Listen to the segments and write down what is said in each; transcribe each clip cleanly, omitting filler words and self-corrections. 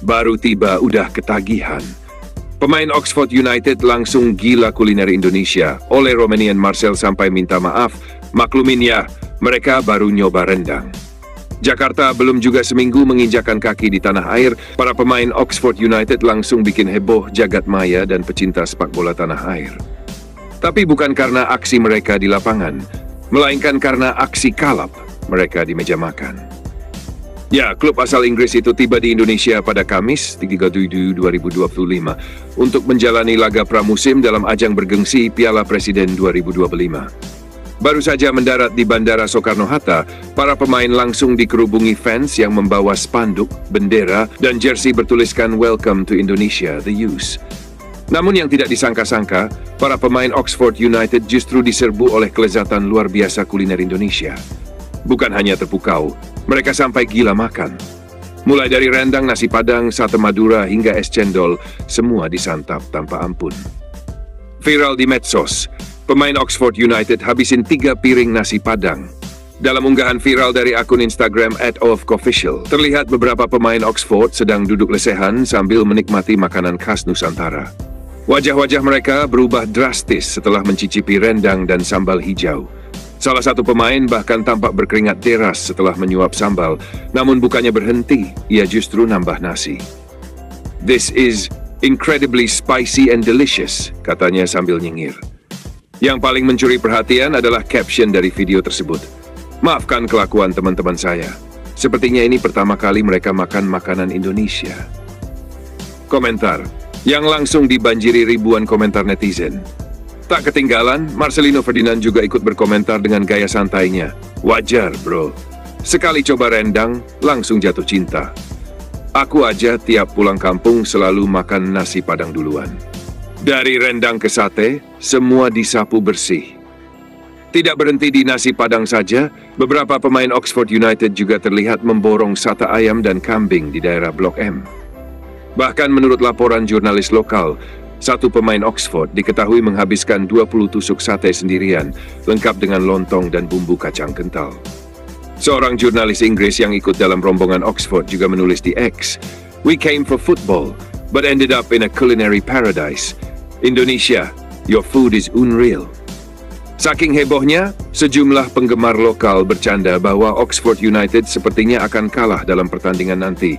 Baru tiba udah ketagihan. Pemain Oxford United langsung gila kuliner Indonesia. Oleh Romanian Marcel sampai minta maaf. Maklumin ya, mereka baru nyoba rendang. Jakarta belum juga seminggu menginjakan kaki di tanah air, para pemain Oxford United langsung bikin heboh jagat maya dan pecinta sepak bola tanah air. Tapi bukan karena aksi mereka di lapangan, melainkan karena aksi kalap mereka di meja makan. Ya, klub asal Inggris itu tiba di Indonesia pada Kamis, 3 Juli 2025, untuk menjalani laga pramusim dalam ajang bergengsi Piala Presiden 2025. Baru saja mendarat di Bandara Soekarno-Hatta, para pemain langsung dikerubungi fans yang membawa spanduk, bendera, dan jersey bertuliskan Welcome to Indonesia, the Youth. Namun yang tidak disangka-sangka, para pemain Oxford United justru diserbu oleh kelezatan luar biasa kuliner Indonesia. Bukan hanya terpukau, mereka sampai gila makan. Mulai dari rendang, nasi padang, sate Madura, hingga es cendol, semua disantap tanpa ampun. Viral di medsos, pemain Oxford United habisin 3 piring nasi padang. Dalam unggahan viral dari akun Instagram @ofofficial, terlihat beberapa pemain Oxford sedang duduk lesehan sambil menikmati makanan khas Nusantara. Wajah-wajah mereka berubah drastis setelah mencicipi rendang dan sambal hijau. Salah satu pemain bahkan tampak berkeringat deras setelah menyuap sambal, namun bukannya berhenti, ia justru nambah nasi. "This is incredibly spicy and delicious," katanya sambil nyengir. Yang paling mencuri perhatian adalah caption dari video tersebut. "Maafkan kelakuan teman-teman saya. Sepertinya ini pertama kali mereka makan makanan Indonesia." Komentar yang langsung dibanjiri ribuan komentar netizen. Tak ketinggalan, Marcelino Ferdinand juga ikut berkomentar dengan gaya santainya. "Wajar, bro. Sekali coba rendang, langsung jatuh cinta. Aku aja tiap pulang kampung selalu makan nasi padang duluan. Dari rendang ke sate, semua disapu bersih." Tidak berhenti di nasi padang saja, beberapa pemain Oxford United juga terlihat memborong sate ayam dan kambing di daerah Blok M. Bahkan menurut laporan jurnalis lokal, satu pemain Oxford diketahui menghabiskan 20 tusuk sate sendirian, lengkap dengan lontong dan bumbu kacang kental. Seorang jurnalis Inggris yang ikut dalam rombongan Oxford juga menulis di X, "We came for football, but ended up in a culinary paradise. Indonesia, your food is unreal." Saking hebohnya, sejumlah penggemar lokal bercanda bahwa Oxford United sepertinya akan kalah dalam pertandingan nanti,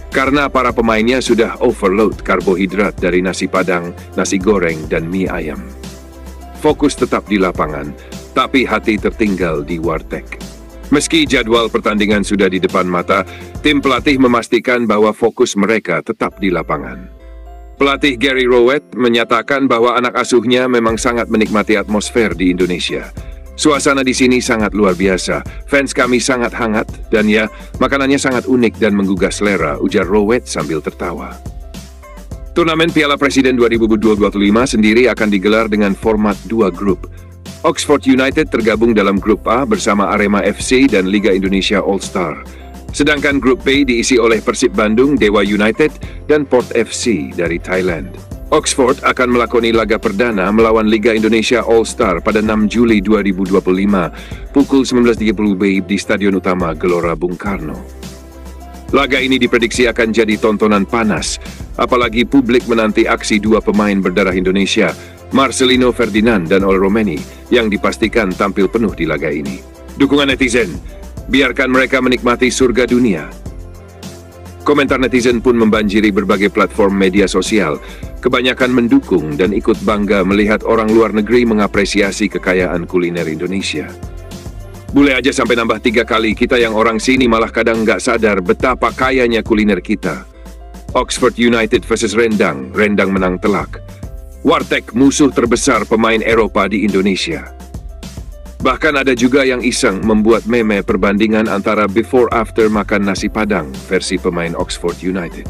karena para pemainnya sudah overload karbohidrat dari nasi padang, nasi goreng, dan mie ayam. Fokus tetap di lapangan, tapi hati tertinggal di warteg. Meski jadwal pertandingan sudah di depan mata, tim pelatih memastikan bahwa fokus mereka tetap di lapangan. Pelatih Gary Rowett menyatakan bahwa anak asuhnya memang sangat menikmati atmosfer di Indonesia. "Suasana di sini sangat luar biasa, fans kami sangat hangat, dan ya, makanannya sangat unik dan menggugah selera," ujar Rowett sambil tertawa. Turnamen Piala Presiden 2025 sendiri akan digelar dengan format 2 grup. Oxford United tergabung dalam grup A bersama Arema FC dan Liga Indonesia All-Star. Sedangkan grup B diisi oleh Persib Bandung, Dewa United, dan Port FC dari Thailand. Oxford akan melakoni laga perdana melawan Liga Indonesia All-Star pada 6 Juli 2025, pukul 19.30 WIB di Stadion Utama Gelora Bung Karno. Laga ini diprediksi akan jadi tontonan panas, apalagi publik menanti aksi dua pemain berdarah Indonesia, Marcelino Ferdinand dan Oleh Romani, yang dipastikan tampil penuh di laga ini. Dukungan netizen, biarkan mereka menikmati surga dunia. Komentar netizen pun membanjiri berbagai platform media sosial, kebanyakan mendukung dan ikut bangga melihat orang luar negeri mengapresiasi kekayaan kuliner Indonesia. Boleh aja sampai nambah 3 kali, kita yang orang sini malah kadang nggak sadar betapa kayanya kuliner kita. Oxford United versus Rendang, Rendang menang telak. Warteg musuh terbesar pemain Eropa di Indonesia. Bahkan ada juga yang iseng membuat meme perbandingan antara before after makan nasi padang versi pemain Oxford United.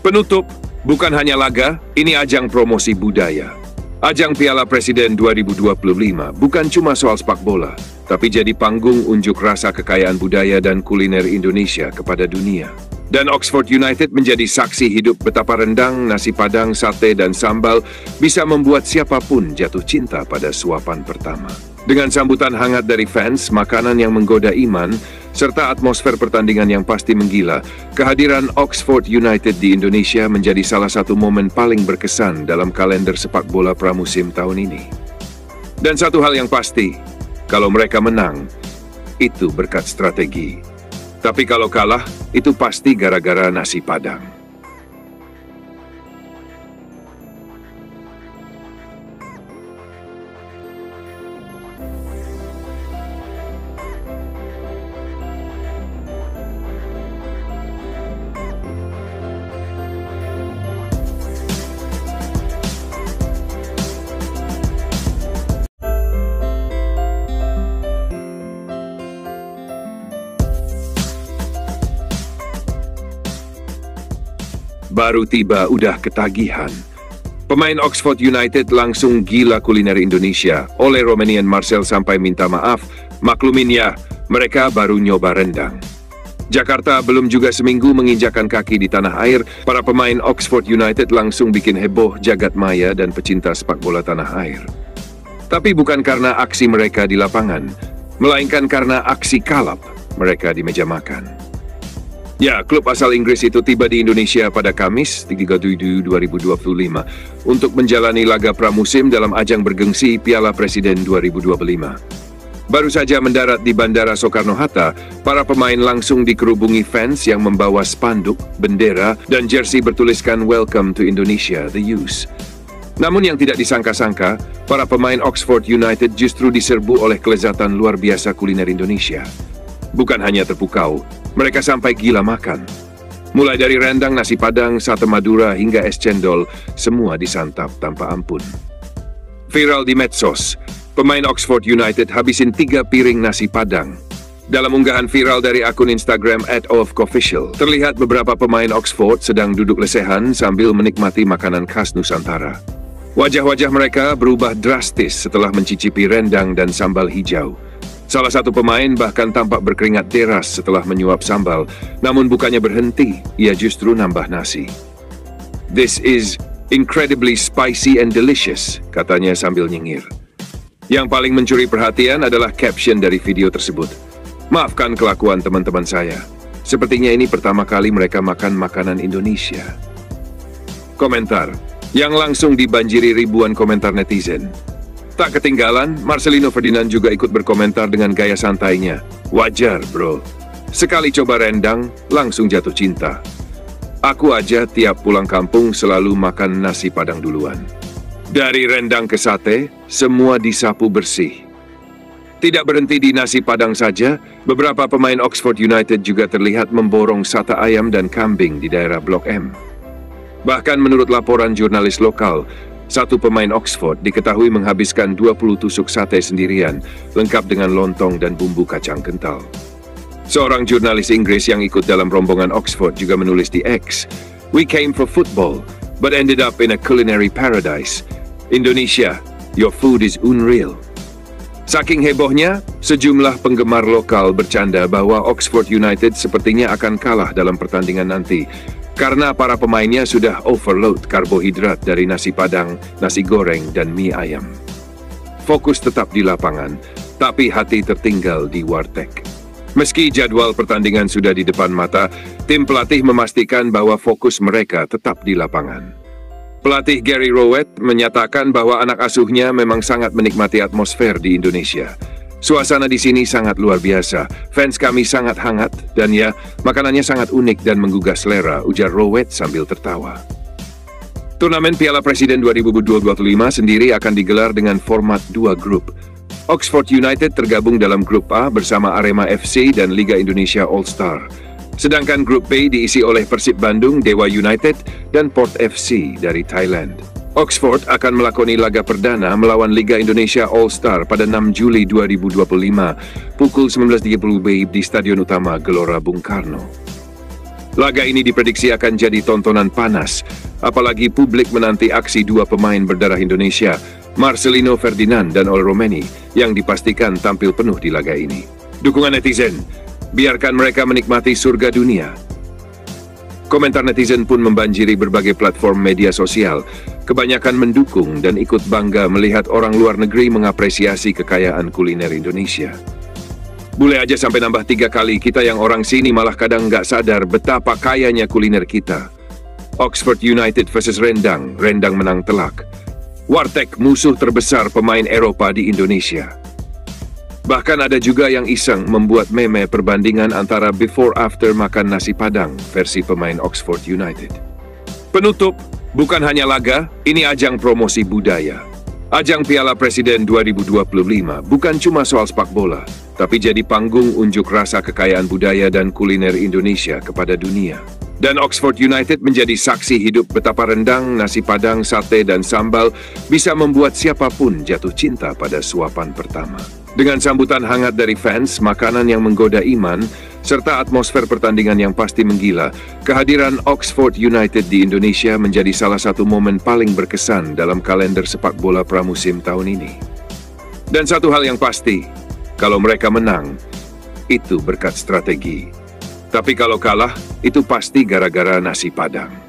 Penutup, bukan hanya laga, ini ajang promosi budaya. Ajang Piala Presiden 2025 bukan cuma soal sepak bola, tapi jadi panggung unjuk rasa kekayaan budaya dan kuliner Indonesia kepada dunia. Dan Oxford United menjadi saksi hidup betapa rendang, nasi padang, sate, dan sambal bisa membuat siapapun jatuh cinta pada suapan pertama. Dengan sambutan hangat dari fans, makanan yang menggoda iman, serta atmosfer pertandingan yang pasti menggila, kehadiran Oxford United di Indonesia menjadi salah satu momen paling berkesan dalam kalender sepak bola pramusim tahun ini. Dan satu hal yang pasti, kalau mereka menang, itu berkat strategi. Tapi kalau kalah, itu pasti gara-gara nasi padang. Baru tiba udah ketagihan. Pemain Oxford United langsung gila kuliner Indonesia. Oleh Romanian Marcel sampai minta maaf, maklumin ya, mereka baru nyoba rendang. Jakarta belum juga seminggu menginjakan kaki di tanah air, para pemain Oxford United langsung bikin heboh jagat maya dan pecinta sepak bola tanah air. Tapi bukan karena aksi mereka di lapangan, melainkan karena aksi kalap mereka di meja makan. Ya, klub asal Inggris itu tiba di Indonesia pada Kamis, 3 Juli 2025, untuk menjalani laga pramusim dalam ajang bergengsi Piala Presiden 2025. Baru saja mendarat di Bandara Soekarno-Hatta, para pemain langsung dikerubungi fans yang membawa spanduk, bendera, dan jersey bertuliskan Welcome to Indonesia, the Youth. Namun yang tidak disangka-sangka, para pemain Oxford United justru diserbu oleh kelezatan luar biasa kuliner Indonesia. Bukan hanya terpukau, mereka sampai gila makan. Mulai dari rendang, nasi padang, sate Madura, hingga es cendol, semua disantap tanpa ampun. Viral di medsos, pemain Oxford United habisin 3 piring nasi padang. Dalam unggahan viral dari akun Instagram @ofofficial, terlihat beberapa pemain Oxford sedang duduk lesehan sambil menikmati makanan khas Nusantara. Wajah-wajah mereka berubah drastis setelah mencicipi rendang dan sambal hijau. Salah satu pemain bahkan tampak berkeringat deras setelah menyuap sambal, namun bukannya berhenti, ia justru nambah nasi. "This is incredibly spicy and delicious," katanya sambil nyengir. Yang paling mencuri perhatian adalah caption dari video tersebut. "Maafkan kelakuan teman-teman saya. Sepertinya ini pertama kali mereka makan makanan Indonesia." Komentar yang langsung dibanjiri ribuan komentar netizen. Tak ketinggalan, Marcelino Ferdinand juga ikut berkomentar dengan gaya santainya. "Wajar, bro. Sekali coba rendang, langsung jatuh cinta. Aku aja tiap pulang kampung selalu makan nasi padang duluan. Dari rendang ke sate, semua disapu bersih." Tidak berhenti di nasi padang saja, beberapa pemain Oxford United juga terlihat memborong sate ayam dan kambing di daerah Blok M. Bahkan menurut laporan jurnalis lokal, satu pemain Oxford diketahui menghabiskan 20 tusuk sate sendirian, lengkap dengan lontong dan bumbu kacang kental. Seorang jurnalis Inggris yang ikut dalam rombongan Oxford juga menulis di X, "We came for football, but ended up in a culinary paradise. Indonesia, your food is unreal." Saking hebohnya, sejumlah penggemar lokal bercanda bahwa Oxford United sepertinya akan kalah dalam pertandingan nanti, karena para pemainnya sudah overload karbohidrat dari nasi padang, nasi goreng, dan mie ayam. Fokus tetap di lapangan, tapi hati tertinggal di warteg. Meski jadwal pertandingan sudah di depan mata, tim pelatih memastikan bahwa fokus mereka tetap di lapangan. Pelatih Gary Rowett menyatakan bahwa anak asuhnya memang sangat menikmati atmosfer di Indonesia. "Suasana di sini sangat luar biasa, fans kami sangat hangat, dan ya, makanannya sangat unik dan menggugah selera," ujar Rowett sambil tertawa. Turnamen Piala Presiden 2025 sendiri akan digelar dengan format 2 grup. Oxford United tergabung dalam grup A bersama Arema FC dan Liga Indonesia All-Star. Sedangkan grup B diisi oleh Persib Bandung, Dewa United, dan Port FC dari Thailand. Oxford akan melakoni laga perdana melawan Liga Indonesia All-Star pada 6 Juli 2025, pukul 19.30 WIB di Stadion Utama Gelora Bung Karno. Laga ini diprediksi akan jadi tontonan panas, apalagi publik menanti aksi dua pemain berdarah Indonesia, Marcelino Ferdinand dan Oleh Romani, yang dipastikan tampil penuh di laga ini. Dukungan netizen, biarkan mereka menikmati surga dunia. Komentar netizen pun membanjiri berbagai platform media sosial, kebanyakan mendukung dan ikut bangga melihat orang luar negeri mengapresiasi kekayaan kuliner Indonesia. Boleh aja sampai nambah 3 kali, kita yang orang sini malah kadang nggak sadar betapa kayanya kuliner kita. Oxford United versus Rendang, Rendang menang telak. Warteg musuh terbesar pemain Eropa di Indonesia. Bahkan ada juga yang iseng membuat meme perbandingan antara before after makan nasi Padang versi pemain Oxford United. Penutup, bukan hanya laga, ini ajang promosi budaya. Ajang Piala Presiden 2025 bukan cuma soal sepak bola, tapi jadi panggung unjuk rasa kekayaan budaya dan kuliner Indonesia kepada dunia. Dan Oxford United menjadi saksi hidup betapa rendang, nasi Padang, sate, dan sambal bisa membuat siapapun jatuh cinta pada suapan pertama. Dengan sambutan hangat dari fans, makanan yang menggoda iman, serta atmosfer pertandingan yang pasti menggila, kehadiran Oxford United di Indonesia menjadi salah satu momen paling berkesan dalam kalender sepak bola pramusim tahun ini. Dan satu hal yang pasti, kalau mereka menang, itu berkat strategi. Tapi kalau kalah, itu pasti gara-gara nasi Padang.